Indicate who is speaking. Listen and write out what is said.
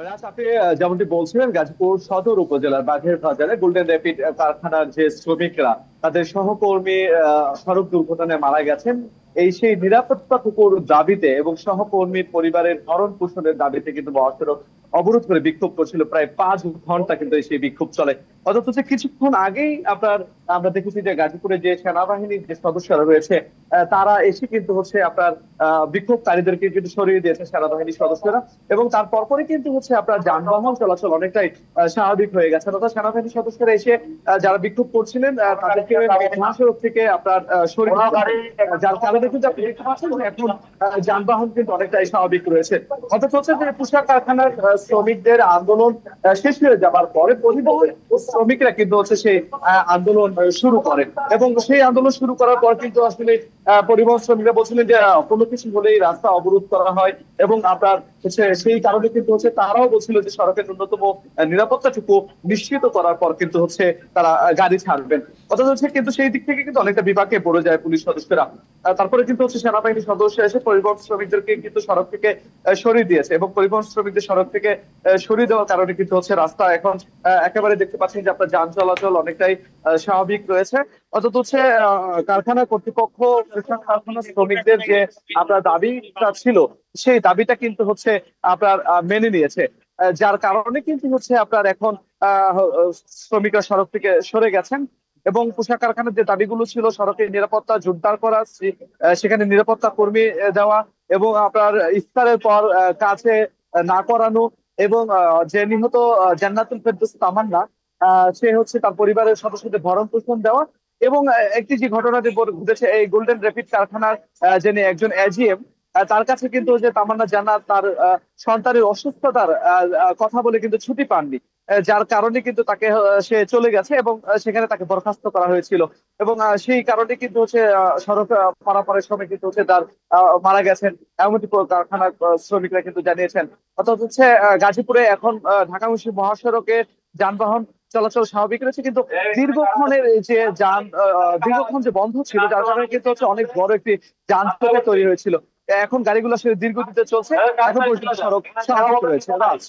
Speaker 1: রাজ, আপনি যেমনটি বলছিলেন, গাজীপুর সদর উপজেলার বাঘের বাজারে গোল্ডেন র্যাপিড কারখানার যে শ্রমিকরা তাদের সহকর্মী সড়ক দুর্ঘটনায় মারা গেছেন, এই সেই নিরাপত্তাটুকুর দাবিতে এবং সহকর্মীর পরিবারের ভরণ পোষণের দাবিতে কিন্তু মহাসড়ক অবরোধ করে বিক্ষোভ করছিল। প্রায় 5 ঘন্টা কিন্তু সেই বিক্ষোভ চলে। অথচ যে কিছুক্ষণ আগেই আমরা দেখেছি যে গাজীপুরে যে সেনাবাহিনীর যে সদস্যরা রয়েছে, তারা এসে কিন্তু আপনার বিক্ষোভকারীদেরকে কিন্তু সরিয়ে দিয়েছে সেনাবাহিনীর সদস্যরা। এবং তার পরপরই কিন্তু আপনার যানবাহন চলাচল অনেকটাই স্বাভাবিক হয়ে গেছে। অর্থাৎ সেনাবাহিনীর সদস্যরা এসে যারা বিক্ষোভ করছিলেন তাদেরকে মহাসড়ক থেকে সরিয়ে দিয়েছে। যার কারণে কিন্তু আপনি দেখতে পাচ্ছেন যে এখন যানবাহন কিন্তু অনেকটাই স্বাভাবিক রয়েছে। অথচ যে পোশাক কারখানার শ্রমিকদের আন্দোলন শেষ হয়ে যাবার পরে পরিবহন শ্রমিকরা কিন্তু সেই আন্দোলন শুরু করেন। এবং সেই আন্দোলন শুরু করার পর কিন্তু আসলে পরিবহন শ্রমিকরা বলছিলেন যে কোনো কিছু হলেই রাস্তা অবরোধ করা হয়। এবং আপনার সেই কারণে কিন্তু তারাও বলছিল যে সড়কের ন্যূনতম নিরাপত্তাটুকু নিশ্চিত করার পর কিন্তু তারা গাড়ি ছাড়বেন। অথচ কিন্তু সেই দিক থেকে কিন্তু অনেকটা বিপাকে পড়ে যায় পুলিশ সদস্যরা। তারপরে কিন্তু সেনাবাহিনীর সদস্য এসে পরিবহন শ্রমিকদেরকে কিন্তু সড়ক থেকে সরিয়ে দিয়েছে। এবং পরিবহন শ্রমিকদের সড়ক থেকে সরিয়ে দেওয়ার কারণে কিন্তু রাস্তা এখন একেবারে দেখতে পাচ্ছেন যে আপনার যান চলাচল অনেকটাই স্বাভাবিক রয়েছে। অথচ কারখানা কর্তৃপক্ষ কারখানা শ্রমিকদের যে আপনার দাবিটা ছিল, সেই দাবিটা কিন্তু আপনার মেনে নিয়েছে। যার কারণে কিন্তু আপনার এখন আহ শ্রমিকরা সড়ক থেকে সরে গেছেন। এবং পোশাক কারখানার যে দাবিগুলো ছিল, সড়কের নিরাপত্তা জোরদার করা, সেখানে নিরাপত্তা কর্মী দেওয়া, এবং আপনার ইফতারের পর কাছে না করানো, এবং যে নিহত জান্নাতুল ফেরদৌস তামান্না, সে তার পরিবারের সদস্যদের ভরণ পোষণ দেওয়া। এবং একটি যে ঘটনাটি ঘটেছে এই গোল্ডেন র্যাপিড কারখানার যিনি একজন এজিএম, তার কাছে কিন্তু যে তামান্না জান্নাত তার সন্তানের অসুস্থতার কথা বলে কিন্তু ছুটি পাননি। যার কারণে কিন্তু তাকে সে চলে গেছে এবং সেখানে তাকে বরখাস্ত করা হয়েছিল। এবং সেই কারণে কিন্তু সড়ক পারাপারের সময় কিন্তু তার মারা গেছেন, এমনটি কারখানার শ্রমিকরা কিন্তু জানিয়েছেন। অর্থাৎ গাজীপুরে এখন ঢাকা-মুন্সি মহাসড়কে যানবাহন চলাচল স্বাভাবিক রয়েছে, কিন্তু দীর্ঘক্ষণের এই যে দীর্ঘক্ষণ যে বন্ধ ছিল, যার কারণে কিন্তু অনেক বড় একটি যানজট তৈরি হয়েছিল। এখন গাড়িগুলো আসলে দীর্ঘ গতিতে চলছে, এখন পর্যন্ত সড়ক স্বাভাবিক রয়েছে। রাজ।